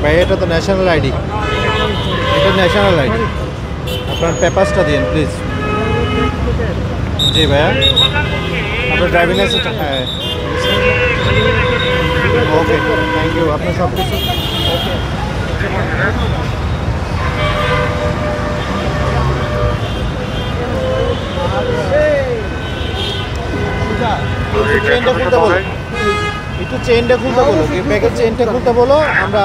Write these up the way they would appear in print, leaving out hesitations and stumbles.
ভাই এটা তো ন্যাশনাল আইডি, এটা ন্যাশনাল আইডি। আপনার পেপারসটা দিন প্লিজ। জি ভাইয়া, আপনার ড্রাইভিং লাইসেন্সটা। হ্যাঁ ওকে, থ্যাংক ইউ। আপনার সব কিছু ওকে। চেনটা খুলতে বলো, একটু চেনটা খুলতে বলো, ব্যাগের চেনটা খুলতে বলো, আমরা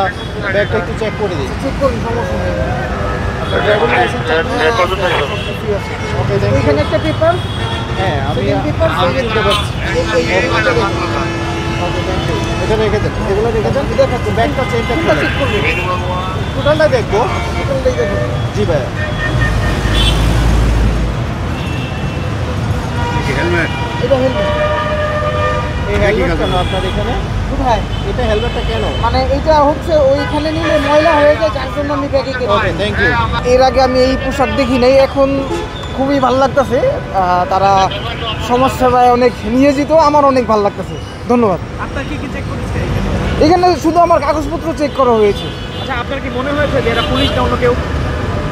ব্যাগটা একটু চেক করে দিই। চেক করুন, সমস্যা নেই। ড্রাইভিং লাইসেন্স ওকে, এখানে একটা পেপার। হ্যাঁ আমি চিনতে পারছি। Okay thank you. এটা রেখে দেন, এগুলো রেখে দেন। দেখাচ্ছি ব্যাগটা চেনটা চেক করবে, টোটালটা দেখবো। টোটালটাই দেখবো। জি ভাইয়া। হেলমেট, এটা হেলমেট। এই হেলমেট কেন আপনার এখানে? কোথায় এটা হেলমেটটা কেন? মানে এটা হচ্ছে ওইখানে নিলে ময়লা হয়ে যায়, যার জন্য আমি ব্যাগে কিনে। Okay thank you. এর আগে আমি এই পোশাক দেখি নাই, এখন খুবই ভালো লাগতেছে। তারা সমাজসেবায় অনেক নিয়োজিত, আমার অনেক ভালো লাগতেছে। ধন্যবাদ। আপনার কি কি চেক করেছে এখানে? শুধু আমার কাগজপত্র চেক করা হয়েছে। আচ্ছা, আপনার কি মনে হয়েছে যে এরা পুলিশ না অন্য কেউ?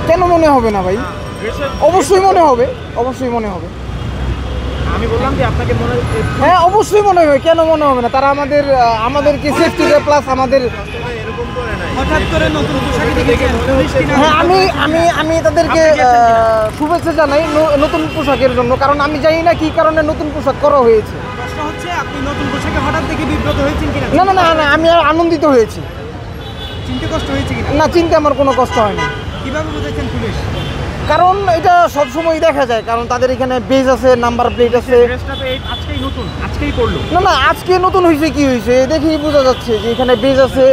কেন মনে হবে না ভাই? অবশ্যই মনে হবে, অবশ্যই মনে হবে। আমি বললাম যে আপনাকে মনে, হ্যাঁ অবশ্যই মনে হবে, কেন মনে হবে না? তারা আমাদেরকে সেফটি দেয়, প্লাস আমাদের হঠাৎ করে নতুন পোশাকে দেখেছেন পুলিশ কিনা? হ্যাঁ আমি তাদেরকে শুভেচ্ছা জানাই নতুন পোশাকের জন্য, কারণ আমি জানি না কি কারণে নতুন পোশাক করা হয়েছে। প্রশ্ন হচ্ছে আপনি নতুন পোশাকে হঠাৎ দেখে বিব্রত হয়েছেন কিনা? না না না না, আমি আনন্দিত হয়েছি। চিনতে কষ্ট হয়েছে কিনা? না, চিনতে আমার কোনো কষ্ট হয়নি। কিভাবে বুঝেছেন পুলিশ? কারণ এটা সবসময় দেখা যায়, কারণ তাদের এখানে বেজ আছে, নাম্বার প্লেট আছে। ড্রেসটা তো আজকেই নতুন, আজকেই পড়লো। না না, আজকে নতুন হয়েছে, কি হয়েছে দেখেই বোঝা যাচ্ছে যে এখানে বেজ আছে।